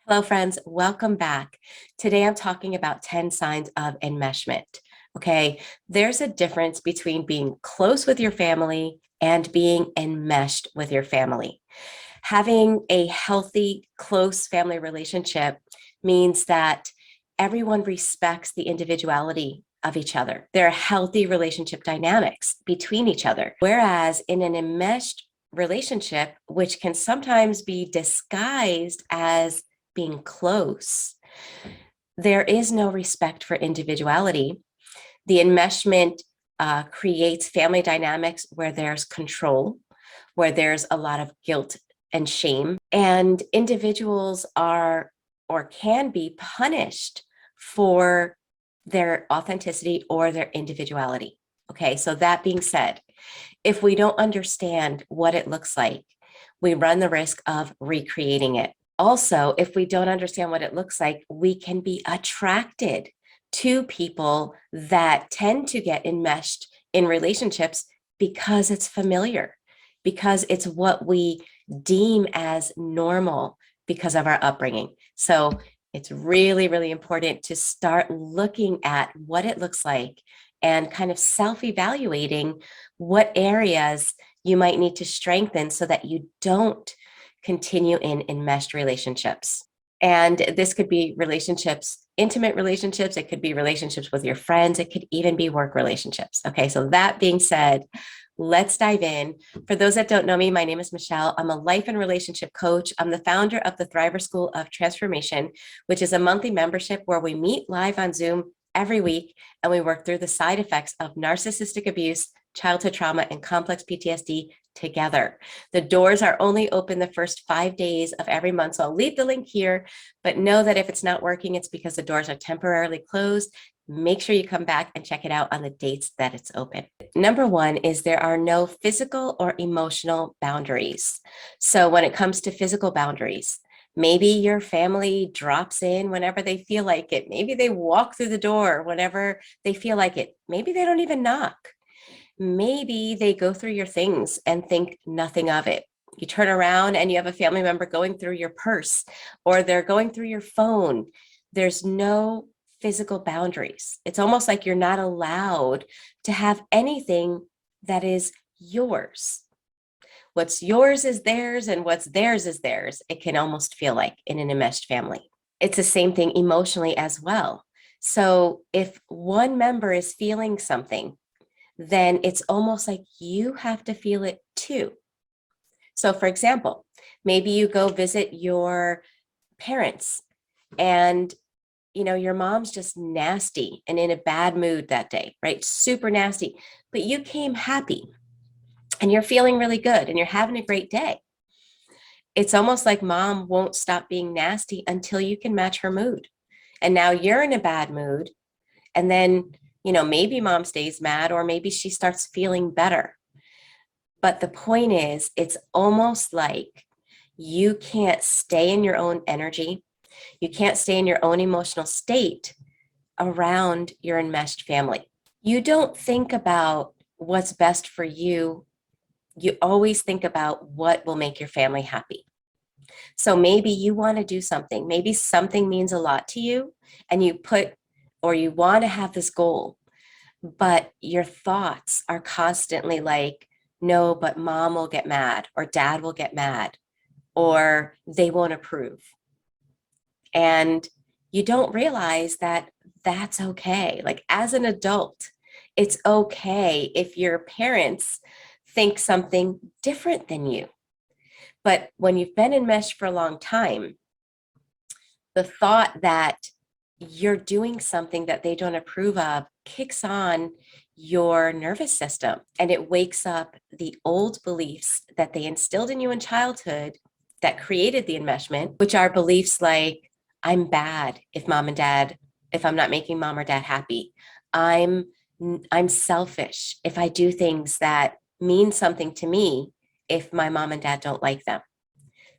Hello, friends. Welcome back. Today, I'm talking about 10 signs of enmeshment. Okay, there's a difference between being close with your family and being enmeshed with your family. Having a healthy, close family relationship means that everyone respects the individuality of each other. There are healthy relationship dynamics between each other. Whereas in an enmeshed relationship, which can sometimes be disguised as being close, there is no respect for individuality. The enmeshment creates family dynamics where there's control, where there's a lot of guilt and shame, and individuals are or can be punished for their authenticity or their individuality. Okay, so that being said, if we don't understand what it looks like, we run the risk of recreating it. Also, if we don't understand what it looks like, we can be attracted to people that tend to get enmeshed in relationships because it's familiar, because it's what we deem as normal because of our upbringing. So it's really, really important to start looking at what it looks like and kind of self-evaluating what areas you might need to strengthen so that you don't continue in enmeshed relationships. And this could be relationships, intimate relationships. It could be relationships with your friends. It could even be work relationships. Okay, so that being said, let's dive in. For those that don't know me, my name is Michele. I'm a life and relationship coach. I'm the founder of the Thriver School of Transformation, which is a monthly membership where we meet live on Zoom every week and we work through the side effects of narcissistic abuse, childhood trauma, and complex PTSD together. The doors are only open the first 5 days of every month. So I'll leave the link here, but know that if it's not working, it's because the doors are temporarily closed. Make sure you come back and check it out on the dates that it's open. Number one is there are no physical or emotional boundaries. So when it comes to physical boundaries, maybe your family drops in whenever they feel like it. Maybe they walk through the door whenever they feel like it. Maybe they don't even knock. Maybe they go through your things and think nothing of it. You turn around and you have a family member going through your purse or they're going through your phone. There's no physical boundaries. It's almost like you're not allowed to have anything that is yours. What's yours is theirs, and what's theirs is theirs. It can almost feel like in an enmeshed family. It's the same thing emotionally as well. So if one member is feeling something, then it's almost like you have to feel it too. So for example, maybe you go visit your parents and your mom's just nasty and in a bad mood that day, right? Super nasty, but you came happy and you're feeling really good and you're having a great day. It's almost like mom won't stop being nasty until you can match her mood. And now you're in a bad mood. And then, maybe mom stays mad or maybe she starts feeling better. But the point is, it's almost like you can't stay in your own energy. You can't stay in your own emotional state around your enmeshed family. You don't think about what's best for you. You always think about what will make your family happy. So maybe you want to do something. Maybe something means a lot to you and you want to have this goal, but your thoughts are constantly like, no, but mom will get mad or dad will get mad or they won't approve. And you don't realize that that's okay. Like as an adult, it's okay if your parents think something different than you. But when you've been enmeshed for a long time, the thought that you're doing something that they don't approve of kicks on your nervous system and it wakes up the old beliefs that they instilled in you in childhood that created the enmeshment, which are beliefs like, I'm bad if I'm not making mom or dad happy. I'm selfish if I do things that mean something to me if my mom and dad don't like them.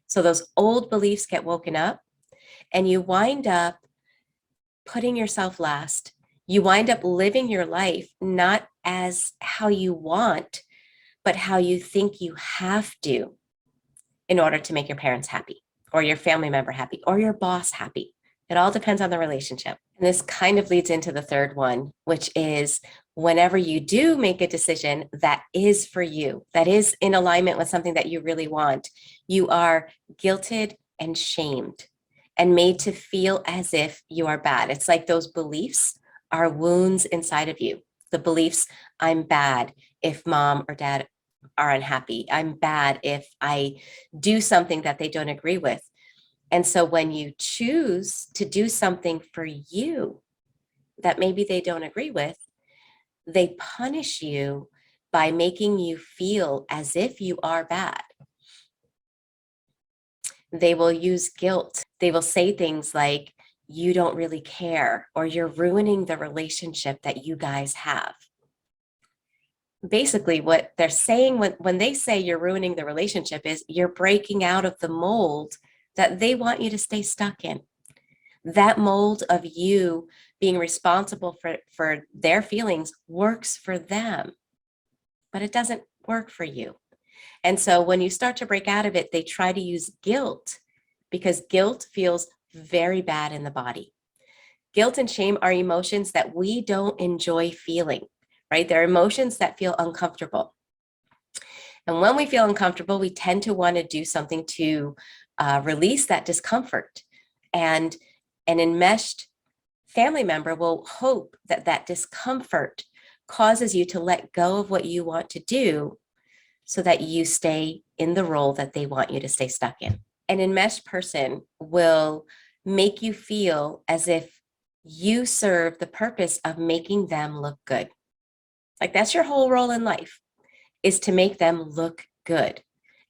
So those old beliefs get woken up and you wind up putting yourself last. You wind up living your life not as how you want, but how you think you have to in order to make your parents happy. or your family member happy, or your boss happy. It all depends on the relationship. And this kind of leads into the third one, which is whenever you do make a decision that is for you, that is in alignment with something that you really want, you are guilted and shamed and made to feel as if you are bad. It's like those beliefs are wounds inside of you. The beliefs, I'm bad if mom or dad are unhappy. I'm bad if I do something that they don't agree with. And so when you choose to do something for you that maybe they don't agree with, they punish you by making you feel as if you are bad. They will use guilt. They will say things like, you don't really care, or you're ruining the relationship that you guys have. Basically, what they're saying when they say you're ruining the relationship is you're breaking out of the mold that they want you to stay stuck in. That mold of you being responsible for their feelings works for them, but it doesn't work for you. And so when you start to break out of it, they try to use guilt because guilt feels very bad in the body. Guilt and shame are emotions that we don't enjoy feeling, right? They're emotions that feel uncomfortable. And when we feel uncomfortable, we tend to want to do something to release that discomfort. And an enmeshed family member will hope that that discomfort causes you to let go of what you want to do so that you stay in the role that they want you to stay stuck in. An enmeshed person will make you feel as if you serve the purpose of making them look good. Like that's your whole role in life, is to make them look good,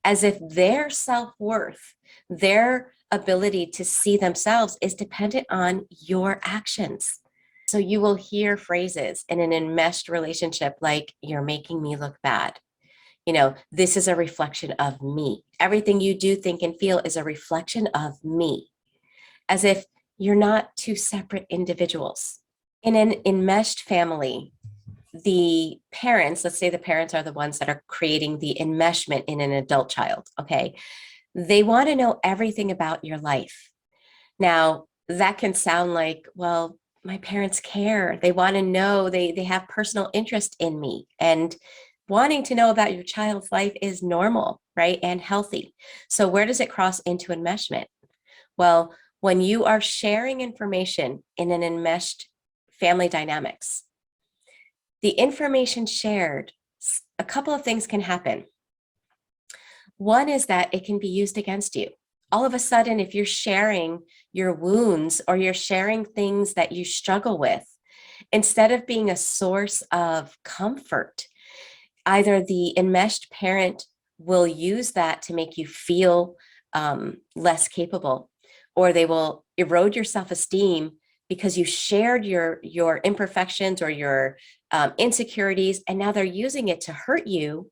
as if their self-worth, their ability to see themselves is dependent on your actions. So you will hear phrases in an enmeshed relationship like, you're making me look bad. This is a reflection of me. Everything you do, think, and feel is a reflection of me, as if you're not two separate individuals. In an enmeshed family, the parents, let's say the parents are the ones that are creating the enmeshment in an adult child, okay? They want to know everything about your life. Now, that can sound like, well, my parents care. They want to know, they have personal interest in me. And wanting to know about your child's life is normal, right? And healthy. So where does it cross into enmeshment? Well, when you are sharing information in an enmeshed family dynamics, the information shared, a couple of things can happen. One is that it can be used against you. All of a sudden, if you're sharing your wounds or you're sharing things that you struggle with, instead of being a source of comfort, either the enmeshed parent will use that to make you feel less capable, or they will erode your self-esteem because you shared your imperfections or your insecurities, and now they're using it to hurt you,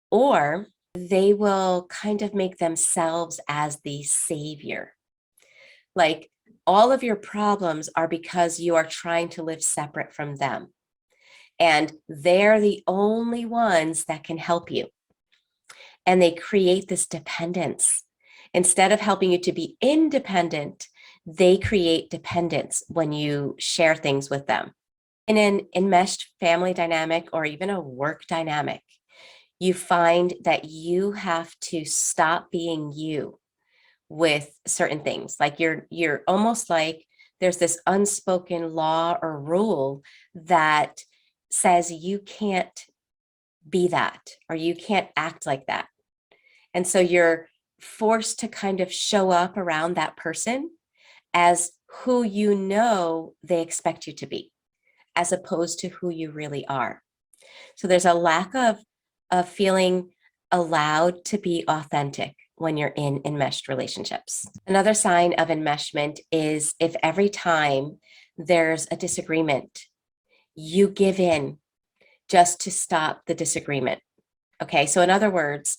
or they will kind of make themselves as the savior. Like all of your problems are because you are trying to live separate from them. And they're the only ones that can help you. And they create this dependence. Instead of helping you to be independent, they create dependence when you share things with them. In an enmeshed family dynamic or even a work dynamic, you find that you have to stop being you with certain things. Like you're almost like there's this unspoken law or rule that says you can't be that, or you can't act like that. And so you're forced to kind of show up around that person as who you know they expect you to be, as opposed to who you really are. So there's a lack of feeling allowed to be authentic when you're in enmeshed relationships. Another sign of enmeshment is if every time there's a disagreement, you give in just to stop the disagreement. Okay, so in other words,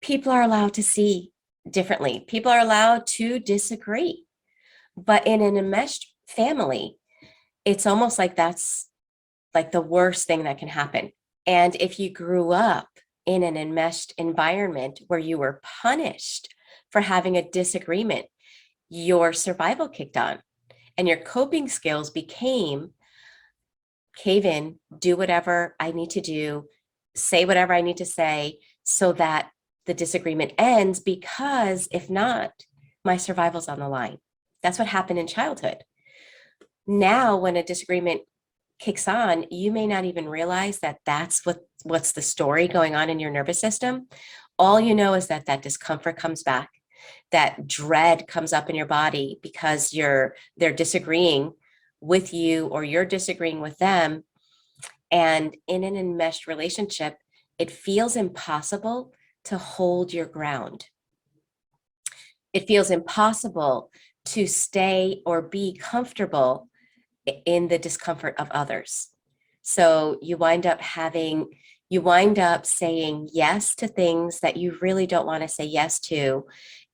people are allowed to see differently. People are allowed to disagree. But in an enmeshed family, it's almost like that's like the worst thing that can happen. And if you grew up in an enmeshed environment where you were punished for having a disagreement, your survival kicked on and your coping skills became cave in, do whatever I need to do, say whatever I need to say so that the disagreement ends, because if not, my survival's on the line. That's what happened in childhood. Now, when a disagreement kicks on, you may not even realize that that's what's the story going on in your nervous system. All you know is that that discomfort comes back, that dread comes up in your body because they're disagreeing with you or you're disagreeing with them. And in an enmeshed relationship, it feels impossible to hold your ground. It feels impossible to stay or be comfortable in the discomfort of others. So you wind up saying yes to things that you really don't want to say yes to.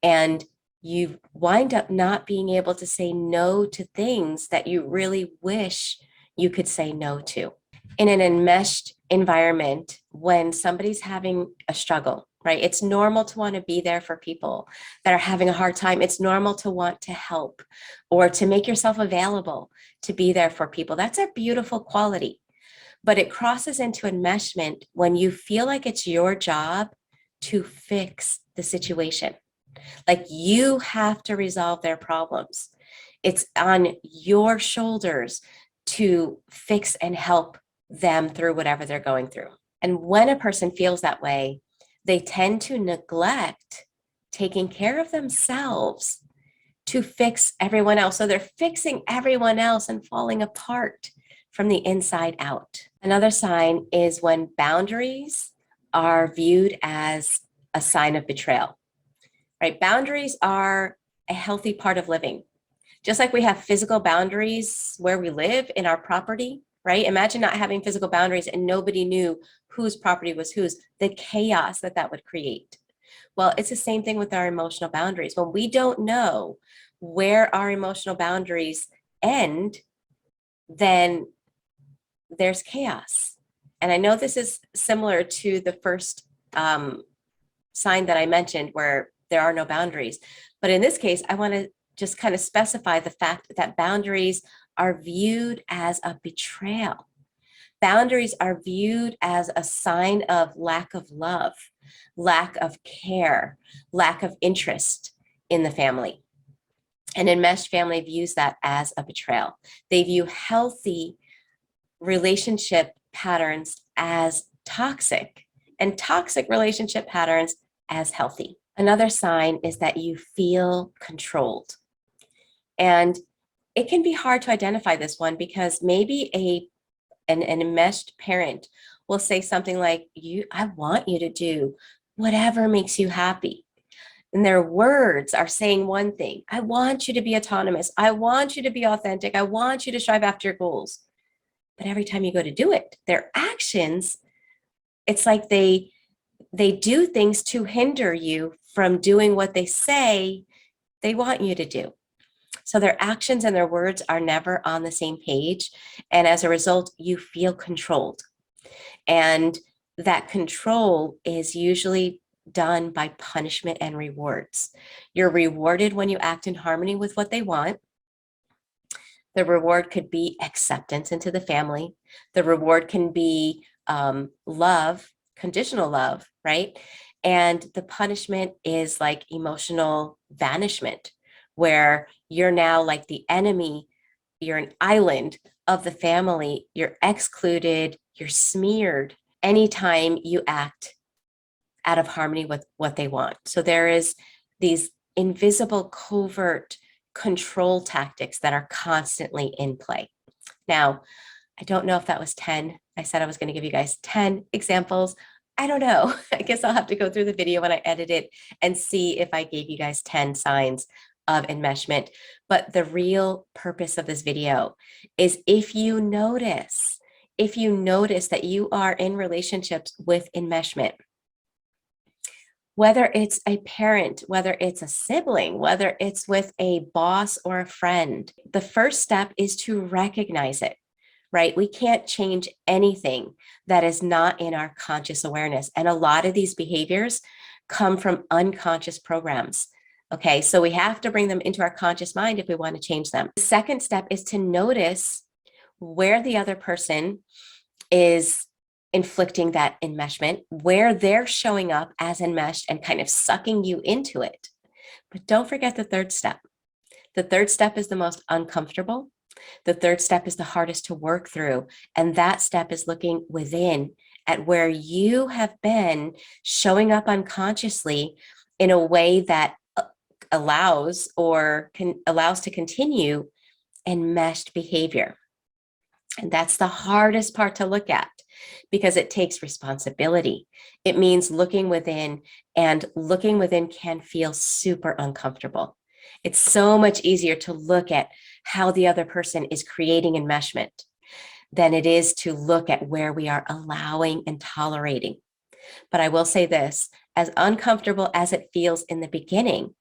And you wind up not being able to say no to things that you really wish you could say no to. In an enmeshed environment, when somebody's having a struggle, right? It's normal to want to be there for people that are having a hard time. It's normal to want to help or to make yourself available to be there for people. That's a beautiful quality. But it crosses into enmeshment when you feel like it's your job to fix the situation. Like you have to resolve their problems. It's on your shoulders to fix and help them through whatever they're going through. And when a person feels that way, they tend to neglect taking care of themselves to fix everyone else. So they're fixing everyone else and falling apart from the inside out. Another sign is when boundaries are viewed as a sign of betrayal, right? Boundaries are a healthy part of living. Just like we have physical boundaries where we live in our property, right? Imagine not having physical boundaries and nobody knew whose property was whose, the chaos that would create. Well, it's the same thing with our emotional boundaries. When we don't know where our emotional boundaries end, then there's chaos. And I know this is similar to the first sign that I mentioned where there are no boundaries. But in this case, I want to just kind of specify the fact that boundaries are viewed as a betrayal. Boundaries are viewed as a sign of lack of love, lack of care, lack of interest in the family. An enmeshed family views that as a betrayal. They view healthy relationship patterns as toxic and toxic relationship patterns as healthy. Another sign is that you feel controlled. And it can be hard to identify this one because maybe an enmeshed parent will say something like, I want you to do whatever makes you happy. And their words are saying one thing: I want you to be autonomous. I want you to be authentic. I want you to strive after your goals. But every time you go to do it, their actions, it's like they do things to hinder you from doing what they say they want you to do. So their actions and their words are never on the same page. And as a result, you feel controlled. And that control is usually done by punishment and rewards. You're rewarded when you act in harmony with what they want. The reward could be acceptance into the family. The reward can be love, conditional love, right? And the punishment is like emotional banishment, where you're now like the enemy, you're an island of the family, you're excluded, you're smeared anytime you act out of harmony with what they want. So there is these invisible, covert control tactics that are constantly in play. Now, I don't know if that was 10. I said I was going to give you guys 10 examples. I don't know. I guess I'll have to go through the video when I edit it and see if I gave you guys 10 signs of enmeshment. But the real purpose of this video is if you notice that you are in relationships with enmeshment, whether it's a parent, whether it's a sibling, whether it's with a boss or a friend, the first step is to recognize it, right? We can't change anything that is not in our conscious awareness. And a lot of these behaviors come from unconscious programs Okay, so we have to bring them into our conscious mind if we want to change them. The second step is to notice where the other person is inflicting that enmeshment, where they're showing up as enmeshed and kind of sucking you into it. But don't forget the third step. The third step is the most uncomfortable. The third step is the hardest to work through. And that step is looking within at where you have been showing up unconsciously in a way that allows to continue enmeshed behavior. And that's the hardest part to look at because it takes responsibility. It means looking within, and looking within can feel super uncomfortable. It's so much easier to look at how the other person is creating enmeshment than it is to look at where we are allowing and tolerating. But I will say this, as uncomfortable as it feels in the beginning,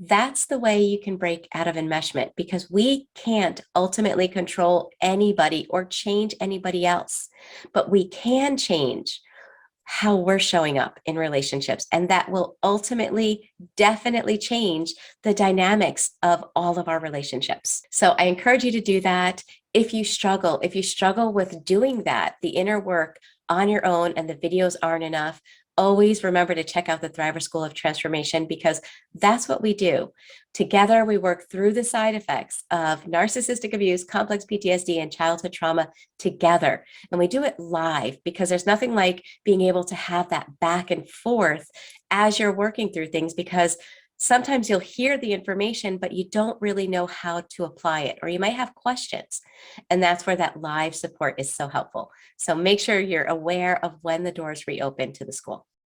that's the way you can break out of enmeshment, because we can't ultimately control anybody or change anybody else, but we can change how we're showing up in relationships. And that will ultimately definitely change the dynamics of all of our relationships. So I encourage you to do that. If you struggle with doing that, the inner work on your own, and the videos aren't enough, always remember to check out the Thriver School of Transformation, because that's what we do. Together, we work through the side effects of narcissistic abuse, complex PTSD, and childhood trauma together. And we do it live, because there's nothing like being able to have that back and forth as you're working through things, because sometimes you'll hear the information, but you don't really know how to apply it, or you might have questions. And that's where that live support is so helpful. So make sure you're aware of when the doors reopen to the school.